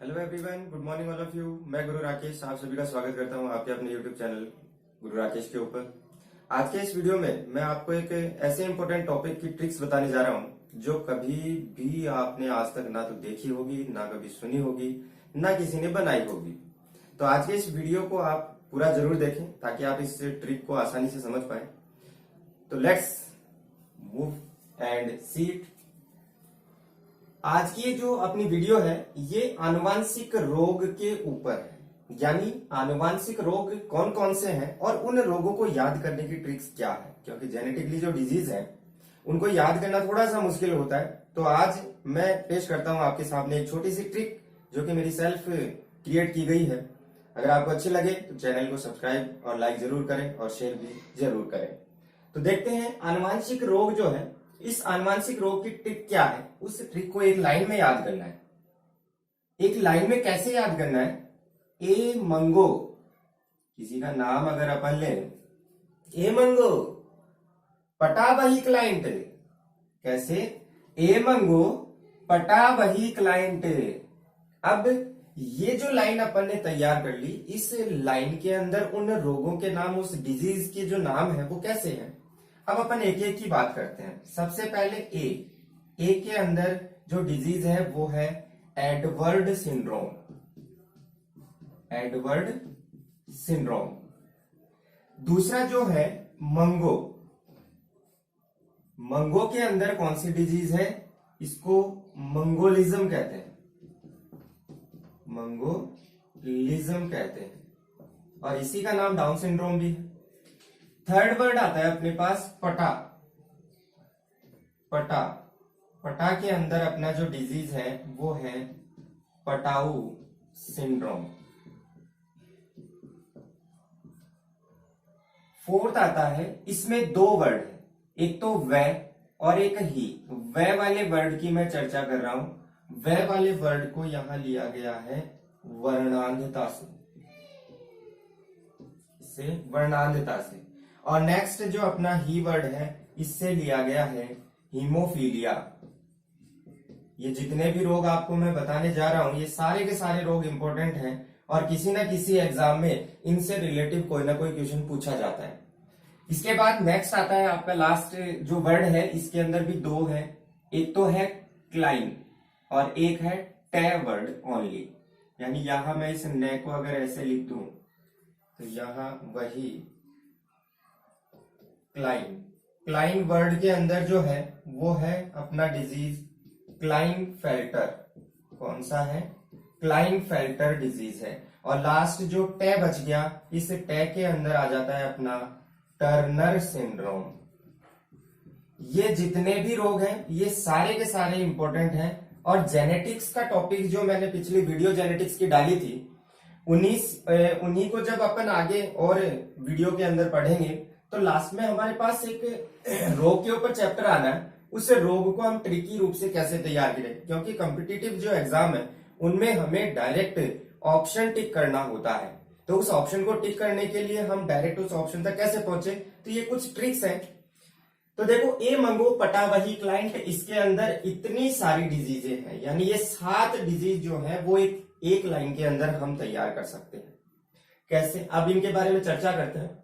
Hello everyone, good morning all of you. मैं गुरु राकेश आप सभी का स्वागत करता हूं आपके अपने यूट्यूब चैनल गुरु राकेश के ऊपर। आज के इस वीडियो में मैं आपको एक ऐसे इंपॉर्टेंट टॉपिक की ट्रिक्स बताने जा रहा हूं जो कभी भी आपने आज तक ना तो देखी होगी, ना कभी सुनी होगी, ना किसी ने बनाई होगी। तो आज के इस वीडियो को आप पूरा जरूर देखें ताकि आप इस ट्रिक को आसानी से समझ पाए। तो let's move and see it. आज की जो अपनी वीडियो है ये आनुवांशिक रोग के ऊपर है, यानी आनुवांशिक रोग कौन कौन से हैं और उन रोगों को याद करने की ट्रिक्स क्या है, क्योंकि जेनेटिकली जो डिजीज है उनको याद करना थोड़ा सा मुश्किल होता है। तो आज मैं पेश करता हूं आपके सामने एक छोटी सी ट्रिक जो कि मेरी सेल्फ क्रिएट की गई है। अगर आपको अच्छी लगे तो चैनल को सब्सक्राइब और लाइक जरूर करें और शेयर भी जरूर करें। तो देखते हैं आनुवांशिक रोग जो है, इस आनुवांशिक रोग की ट्रिक क्या है। उस ट्रिक को एक लाइन में याद करना है। एक लाइन में कैसे याद करना है? ए मंगो, किसी का नाम अगर अपन ले, ए मंगो पटा वही क्लाइंट, कैसे? ए मंगो पटा वही क्लाइंट। अब ये जो लाइन अपन ने तैयार कर ली, इस लाइन के अंदर उन रोगों के नाम, उस डिजीज के जो नाम है वो कैसे हैं। अब अपन एक एक की बात करते हैं। सबसे पहले ए के अंदर जो डिजीज है वो है एडवर्ड सिंड्रोम। Edward syndrome. दूसरा जो है मंगो। मंगो के अंदर कौन सी डिजीज है? इसको मंगोलिज्म कहते हैं। मंगोलिज्म कहते हैं और इसी का नाम डाउन सिंड्रोम भी है। थर्ड वर्ड आता है अपने पास पटा। पटा के अंदर अपना जो डिजीज है वो है पटाऊ सिंड्रोम। फोर्थ आता है, इसमें दो वर्ड है, एक तो वह और एक ही। वह वाले वर्ड की मैं चर्चा कर रहा हूं। वह वाले वर्ड को यहां लिया गया है वर्णांधता से, वर्णांधता से। और नेक्स्ट जो अपना ही वर्ड है, इससे लिया गया है हीमोफीलिया। ये जितने भी रोग आपको मैं बताने जा रहा हूं ये सारे के सारे रोग इंपॉर्टेंट हैं और किसी ना किसी एग्जाम में इनसे रिलेटिव कोई ना कोई क्वेश्चन पूछा जाता है। इसके बाद नेक्स्ट आता है आपका लास्ट जो वर्ड है, इसके अंदर भी दो है, एक तो है क्लाइन और एक है टे वर्ड ओनली। यानी यहां मैं इस ने को अगर ऐसे लिख दूं तो यहां वही क्लाइन वर्ड के अंदर जो है वो है अपना डिजीज क्लाइनफेल्टर। कौन सा है? क्लाइनफेल्टर डिजीज है। और लास्ट जो टे बच गया, इस टे के अंदर आ जाता है अपना टर्नर सिंड्रोम। ये जितने भी रोग हैं ये सारे के सारे इंपॉर्टेंट हैं और जेनेटिक्स का टॉपिक जो मैंने पिछली वीडियो जेनेटिक्स की डाली थी, उन्हीं को जब अपन आगे और वीडियो के अंदर पढ़ेंगे तो लास्ट में हमारे पास एक रोग के ऊपर चैप्टर आना है। उस रोग को हम ट्रिकी रूप से कैसे तैयार करें, क्योंकि कॉम्पिटिटिव जो एग्जाम है उनमें हमें डायरेक्ट ऑप्शन टिक करना होता है। तो उस ऑप्शन को टिक करने के लिए हम डायरेक्ट उस ऑप्शन तक कैसे पहुंचे, तो ये कुछ ट्रिक्स हैं। तो देखो, ए मंगो पटा वही क्लाइंट, इसके अंदर इतनी सारी डिजीजें हैं, यानी ये 7 डिजीज जो है वो एक लाइन के अंदर हम तैयार कर सकते हैं। कैसे? अब इनके बारे में चर्चा करते हैं।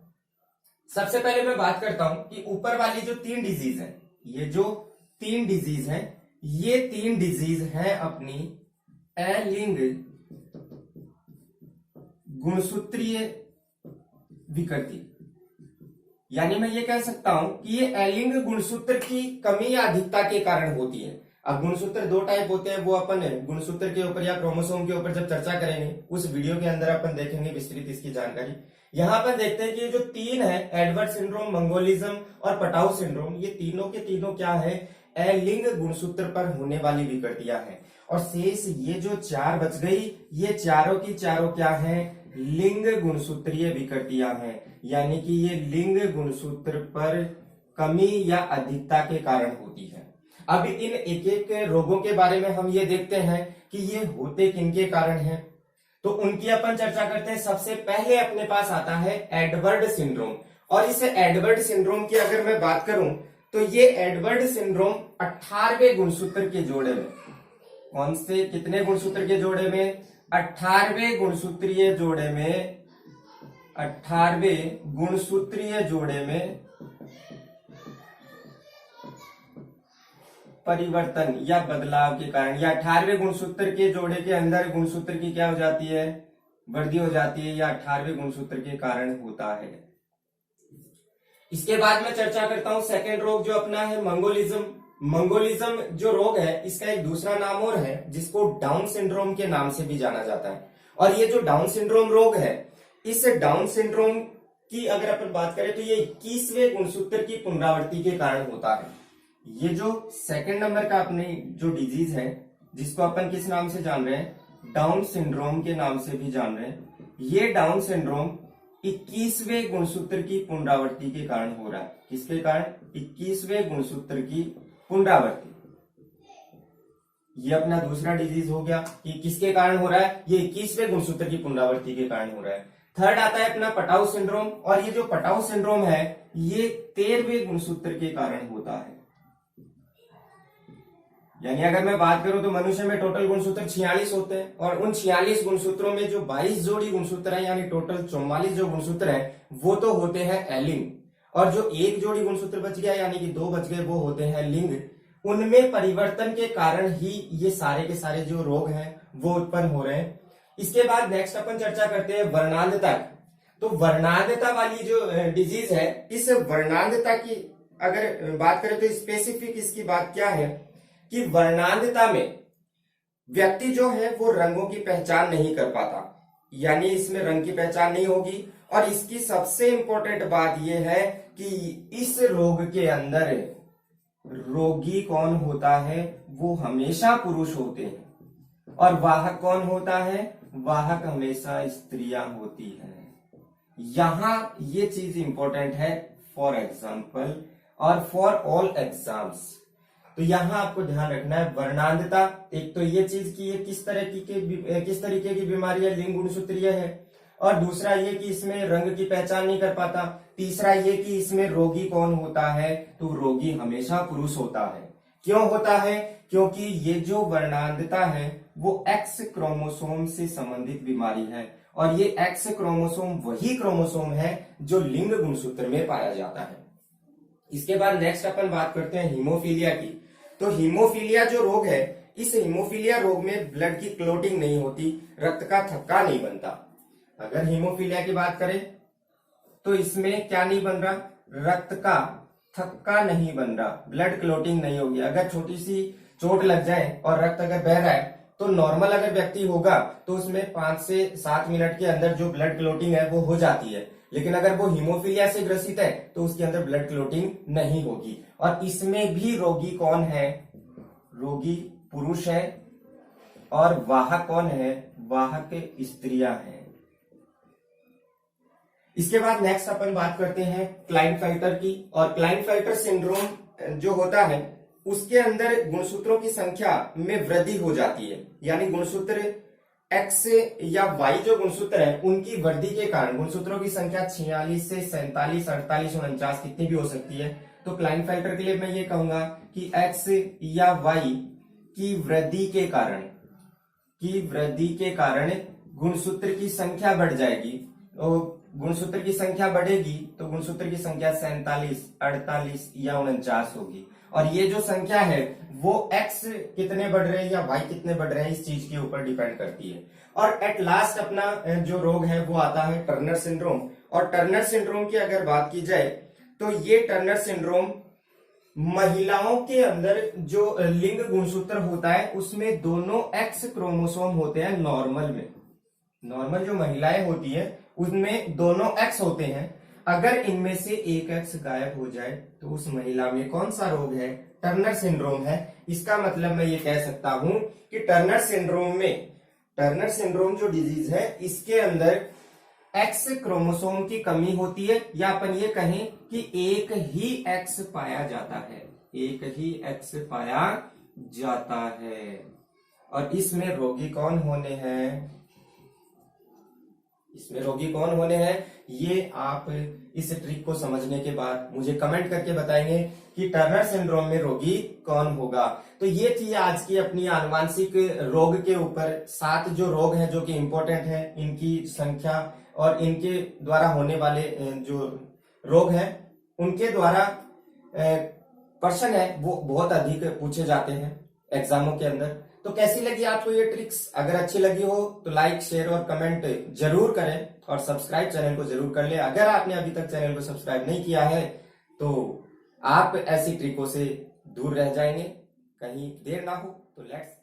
सबसे पहले मैं बात करता हूं कि ऊपर वाली जो 3 डिजीज है, ये जो 3 डिजीज है, ये 3 डिजीज है अपनी एलिंग गुणसूत्रीय विकृति। यानी मैं ये कह सकता हूं कि ये एलिंग गुणसूत्र की कमी या अधिकता के कारण होती है। अब गुणसूत्र 2 टाइप होते हैं, वो अपन गुणसूत्र के ऊपर या क्रोमोसोम के ऊपर जब चर्चा करेंगे उस वीडियो के अंदर अपन देखेंगे विस्तृत इसकी जानकारी। यहां पर देखते हैं कि ये जो 3 है, एडवर्ड सिंड्रोम, मंगोलिज्म और पटाऊ सिंड्रोम, ये तीनों के तीनों क्या है? एलिंग गुणसूत्र पर होने वाली विकृतियां हैं। और शेष ये जो 4 बच गई, ये चारों की चारों क्या है? लिंग गुणसूत्रीय विकृतियां हैं। यानी कि ये लिंग गुणसूत्र पर कमी या अधिकता के कारण होती है। अब इन एक एक रोगों के बारे में हम ये देखते हैं कि ये होते किनके कारण हैं, तो उनकी अपन चर्चा करते हैं। सबसे पहले अपने पास आता है एडवर्ड सिंड्रोम। और इस एडवर्ड सिंड्रोम की अगर मैं बात करूं तो ये एडवर्ड सिंड्रोम 18वें गुणसूत्र के जोड़े में कौन से कितने गुणसूत्र के जोड़े में? 18वें गुणसूत्रीय जोड़े में, 18वें गुणसूत्रीय जोड़े में परिवर्तन या बदलाव के कारण, या 18वें गुणसूत्र के जोड़े के अंदर गुणसूत्र की क्या हो जाती है? वृद्धि हो जाती है, या 18वें गुणसूत्र के कारण होता है। इसके बाद मैं चर्चा करता हूं सेकंड रोग जो अपना है मंगोलिज्म। मंगोलिज्म जो रोग है इसका एक दूसरा नाम और है जिसको डाउन सिंड्रोम के नाम से भी जाना जाता है। और ये जो डाउन सिंड्रोम रोग है, इस डाउन सिंड्रोम की अगर अपन बात करें तो ये 21वें गुणसूत्र की पुनरावृत्ति के कारण होता है। ये जो सेकंड नंबर का अपने जो डिजीज है जिसको अपन किस नाम से जान रहे हैं? डाउन सिंड्रोम के नाम से भी जान रहे हैं। ये डाउन सिंड्रोम 21वें गुणसूत्र की पुनरावृत्ति के कारण हो रहा है। किसके कारण? 21वें गुणसूत्र की पुनरावृत्ति। ये अपना दूसरा डिजीज हो गया कि किसके कारण हो रहा है? ये 21वें गुणसूत्र की पुनरावृत्ति के कारण हो रहा है। थर्ड आता है अपना पटाउ सिंड्रोम, और ये जो पटाउ सिंड्रोम है ये 13वें गुणसूत्र के कारण होता है। यानी अगर मैं बात करूं तो मनुष्य में टोटल गुणसूत्र 46 होते हैं, और उन 46 गुणसूत्रों में जो 22 जोड़ी गुणसूत्र है यानी टोटल 44 जो गुणसूत्र है वो तो होते हैं एलिंग, और जो एक जोड़ी गुणसूत्र बच गया यानी कि 2 बच गए वो होते हैं लिंग। उनमें परिवर्तन के कारण ही ये सारे के सारे जो रोग हैं वो उत्पन्न हो रहे हैं। इसके बाद नेक्स्ट अपन चर्चा करते हैं वर्णांधता। तो वर्णांधता वाली जो डिजीज है, इस वर्णांधता की अगर बात करें तो स्पेसिफिक इसकी बात क्या है कि वर्णांधता में व्यक्ति जो है वो रंगों की पहचान नहीं कर पाता, यानी इसमें रंग की पहचान नहीं होगी। और इसकी सबसे इंपॉर्टेंट बात यह है कि इस रोग के अंदर रोगी कौन होता है? वो हमेशा पुरुष होते हैं, और वाहक कौन होता है? वाहक हमेशा स्त्रियां होती हैं। यहां ये चीज इंपॉर्टेंट है फॉर एग्जाम्पल और फॉर ऑल एग्जाम्स। तो यहां आपको ध्यान रखना है वर्णांधता, एक तो ये चीज की ये किस तरीके की बीमारी है, लिंग गुणसूत्रीय है, और दूसरा ये कि इसमें रंग की पहचान नहीं कर पाता, तीसरा ये कि इसमें रोगी कौन होता है? तो रोगी हमेशा पुरुष होता है। क्यों होता है? क्योंकि ये जो वर्णांधता है वो एक्स क्रोमोसोम से संबंधित बीमारी है, और ये एक्स क्रोमोसोम वही क्रोमोसोम है जो लिंग गुणसूत्र में पाया जाता है। इसके बाद नेक्स्ट अपन बात करते हैं हीमोफीलिया की। तो हीमोफीलिया जो रोग है, इस हीमोफीलिया रोग में ब्लड की क्लोटिंग नहीं होती, रक्त का थक्का नहीं बनता। अगर हीमोफीलिया की बात करें तो इसमें क्या नहीं बन रहा? रक्त का थक्का नहीं बन रहा, ब्लड क्लोटिंग नहीं होगी। अगर छोटी सी चोट लग जाए और रक्त अगर बह रहा है तो नॉर्मल अगर व्यक्ति होगा तो उसमें 5 से 7 मिनट के अंदर जो ब्लड क्लोटिंग है वो हो जाती है, लेकिन अगर वो हीमोफीलिया से ग्रसित है तो उसके अंदर ब्लड क्लोटिंग नहीं होगी। और इसमें भी रोगी कौन है? रोगी पुरुष है, और वाहक कौन है? वाहक स्त्रियां हैं। इसके बाद नेक्स्ट अपन बात करते हैं क्लाइनफेल्टर की। और क्लाइनफेल्टर सिंड्रोम जो होता है उसके अंदर गुणसूत्रों की संख्या में वृद्धि हो जाती है, यानी गुणसूत्र एक्स या वाई जो गुणसूत्र है उनकी वृद्धि के कारण गुणसूत्रों की संख्या 46 से 47, 48, 49 कितनी भी हो सकती है। तो क्लाइनफेल्टर के लिए मैं ये कहूंगा कि एक्स या वाई की वृद्धि के कारण गुणसूत्र की संख्या बढ़ जाएगी। तो गुणसूत्र की संख्या बढ़ेगी तो गुणसूत्र की संख्या 47, 48 या 49 होगी। और ये जो संख्या है वो एक्स कितने बढ़ रहे हैं या वाई कितने बढ़ रहे हैं इस चीज के ऊपर डिपेंड करती है। और एट लास्ट अपना जो रोग है वो आता है टर्नर सिंड्रोम। और टर्नर सिंड्रोम की अगर बात की जाए तो ये टर्नर सिंड्रोम महिलाओं के अंदर जो लिंग गुणसूत्र होता है उसमें दोनों एक्स क्रोमोसोम होते हैं। नॉर्मल जो महिलाएं होती है उसमें दोनों एक्स होते हैं। अगर इनमें से एक एक्स गायब हो जाए तो उस महिला में कौन सा रोग है? टर्नर सिंड्रोम है। इसका मतलब मैं ये कह सकता हूं कि टर्नर सिंड्रोम जो डिजीज है इसके अंदर एक्स क्रोमोसोम की कमी होती है, या अपन ये कहें कि एक ही एक्स पाया जाता है। और इसमें रोगी कौन होने हैं? इसमें रोगी कौन होने हैं, ये आप इस ट्रिक को समझने के बाद मुझे कमेंट करके बताएंगे कि टर्नर सिंड्रोम में रोगी कौन होगा। तो ये थी आज की अपनी आनुवांशिक रोग के ऊपर 7 जो रोग हैं जो कि इंपॉर्टेंट है, इनकी संख्या और इनके द्वारा होने वाले जो रोग हैं उनके द्वारा प्रश्न है वो बहुत अधिक पूछे जाते हैं एग्जामों के अंदर। तो कैसी लगी आपको ये ट्रिक्स? अगर अच्छी लगी हो तो लाइक, शेयर और कमेंट जरूर करें और सब्सक्राइब चैनल को जरूर कर ले। अगर आपने अभी तक चैनल को सब्सक्राइब नहीं किया है तो आप ऐसी ट्रिकों से दूर रह जाएंगे, कहीं देर ना हो। तो लेट्स